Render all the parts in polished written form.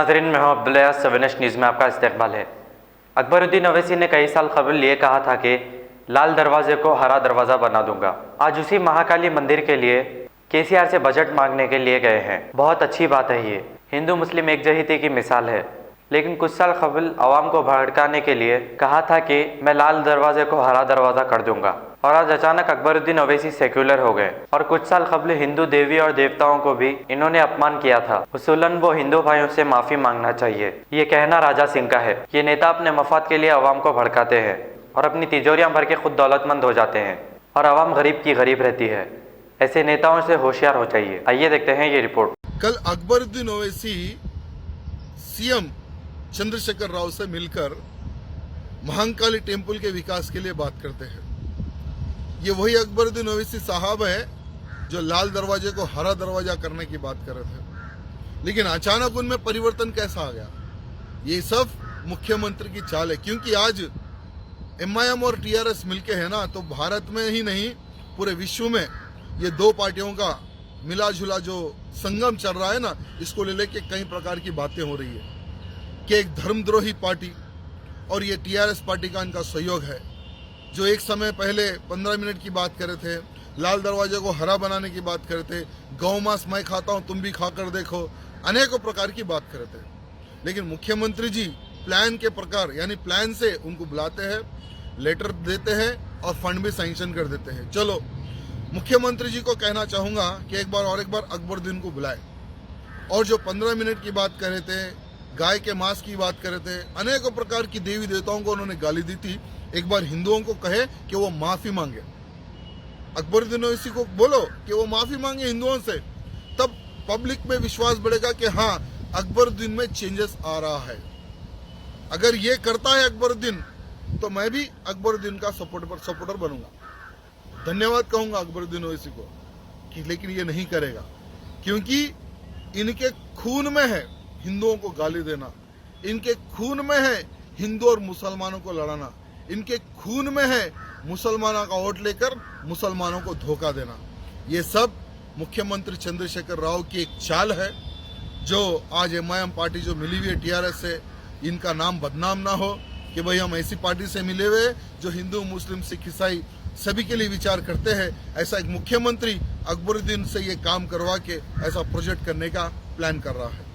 नाज़रीन, मैं हूं अब्दुल्ला। 7 न्यूज़ में आपका इस्तकबाल है। अकबरुद्दीन ओवैसी ने कई साल कबल ये कहा था कि लाल दरवाजे को हरा दरवाज़ा बना दूंगा। आज उसी महाकाली मंदिर के लिए केसीआर से बजट मांगने के लिए गए हैं। बहुत अच्छी बात है। ये हिंदू मुस्लिम एकजहती की मिसाल है। लेकिन कुछ साल कबल आवाम को भड़काने के लिए कहा था कि मैं लाल दरवाजे को हरा दरवाज़ा कर दूंगा, और आज अचानक अकबरुद्दीन ओवैसी सेक्युलर हो गए। और कुछ साल कबल हिंदू देवी और देवताओं को भी इन्होंने अपमान किया था। उसूलन वो हिंदू भाइयों से माफ़ी मांगना चाहिए। ये कहना राजा सिंह का है। ये नेता अपने मफाद के लिए आवाम को भड़काते हैं और अपनी तिजोरियां भर के खुद दौलतमंद हो जाते हैं, और आवाम गरीब की गरीब रहती है। ऐसे नेताओं से होशियार हो चाहिए। आइए देखते हैं ये रिपोर्ट। कल अकबरुद्दीन ओवैसी सीएम चंद्रशेखर राव से मिलकर महाकाली टेम्पल के विकास के लिए बात करते हैं। ये वही अकबरुद्दीन ओवैसी साहब है जो लाल दरवाजे को हरा दरवाजा करने की बात कर रहे थे। लेकिन अचानक उनमें परिवर्तन कैसा आ गया? ये सब मुख्यमंत्री की चाल है, क्योंकि आज एमआईएम और टीआरएस मिलके है ना, तो भारत में ही नहीं पूरे विश्व में ये दो पार्टियों का मिला जुला जो संगम चल रहा है ना, इसको ले लेके कई प्रकार की बातें हो रही है कि एक धर्मद्रोही पार्टी और ये टीआरएस पार्टी का इनका सहयोग है, जो एक समय पहले 15 मिनट की बात कर रहे थे, लाल दरवाजे को हरा बनाने की बात कर रहे थे, गौ मांस मैं खाता हूं तुम भी खाकर देखो, अनेकों प्रकार की बात कर रहे थे। लेकिन मुख्यमंत्री जी प्लान के प्रकार यानी प्लान से उनको बुलाते हैं, लेटर देते हैं और फंड भी सैंक्शन कर देते हैं। चलो, मुख्यमंत्री जी को कहना चाहूंगा कि एक बार अकबरुद्दीन को बुलाए, और जो 15 मिनट की बात कर रहे थे, गाय के मांस की बात कर रहे थे, अनेकों प्रकार की देवी देवताओं को उन्होंने गाली दी थी, एक बार हिंदुओं को कहे कि वो माफी मांगे। अकबरुद्दीन ओवैसी को बोलो कि वो माफी मांगे हिंदुओं से, तब पब्लिक में विश्वास बढ़ेगा कि हाँ, अकबरुद्दीन में चेंजेस आ रहा है। अगर ये करता है अकबरुद्दीन, तो मैं भी अकबरुद्दीन का सपोर्टर बनूंगा, धन्यवाद कहूंगा अकबरुद्दीन ओवैसी को कि, लेकिन ये नहीं करेगा, क्योंकि इनके खून में है हिंदुओं को गाली देना, इनके खून में है हिंदू और मुसलमानों को लड़ाना, इनके खून में है मुसलमानों का वोट लेकर मुसलमानों को धोखा देना। ये सब मुख्यमंत्री चंद्रशेखर राव की एक चाल है, जो आज एमआईएम पार्टी जो मिली हुई है टीआरएस से, इनका नाम बदनाम ना हो कि भाई हम ऐसी पार्टी से मिले हुए जो हिंदू मुस्लिम सिख ईसाई सभी के लिए विचार करते हैं। ऐसा एक मुख्यमंत्री अकबरुद्दीन से ये काम करवा के ऐसा प्रोजेक्ट करने का प्लान कर रहा है।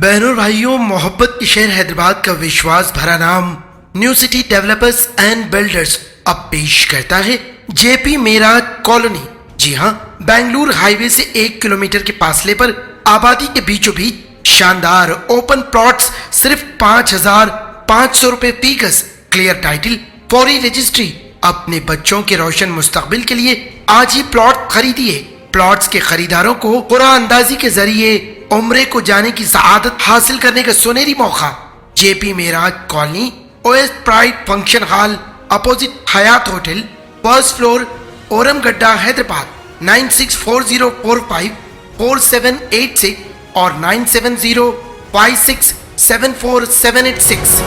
बहनों भाइयों, मोहब्बत के शहर हैदराबाद का विश्वास भरा नाम new city developers and builders अब पेश करता है जेपी मेराज कॉलोनी। जी हाँ, बेंगलुरु हाईवे से 1 किलोमीटर के फासले पर आबादी के बीचों बीच शानदार ओपन प्लॉट्स सिर्फ 5,500 रुपए फी गज, क्लियर टाइटल, फौरी रजिस्ट्री। अपने बच्चों के रोशन मुस्तकबिल के लिए आज ही प्लॉट खरीदिए। प्लॉट्स के खरीदारों को कुरान अंदाजी के जरिए उम्रे को जाने की सआदत हासिल करने का सुनहरी मौका। JP Meraj colony, OS pride function hall, opposite Hyatt hotel, first floor, Oram गड्डा, हैदराबाद। 9640454786 और 9705674786।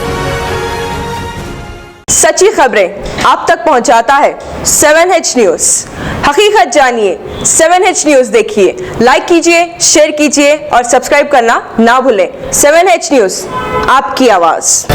सच्ची खबरें आप तक पहुंचाता है 7H न्यूज़। हकीकत जानिए, 7H न्यूज़ देखिए, लाइक कीजिए, शेयर कीजिए और सब्सक्राइब करना ना भूलें। 7H न्यूज़, आपकी आवाज़।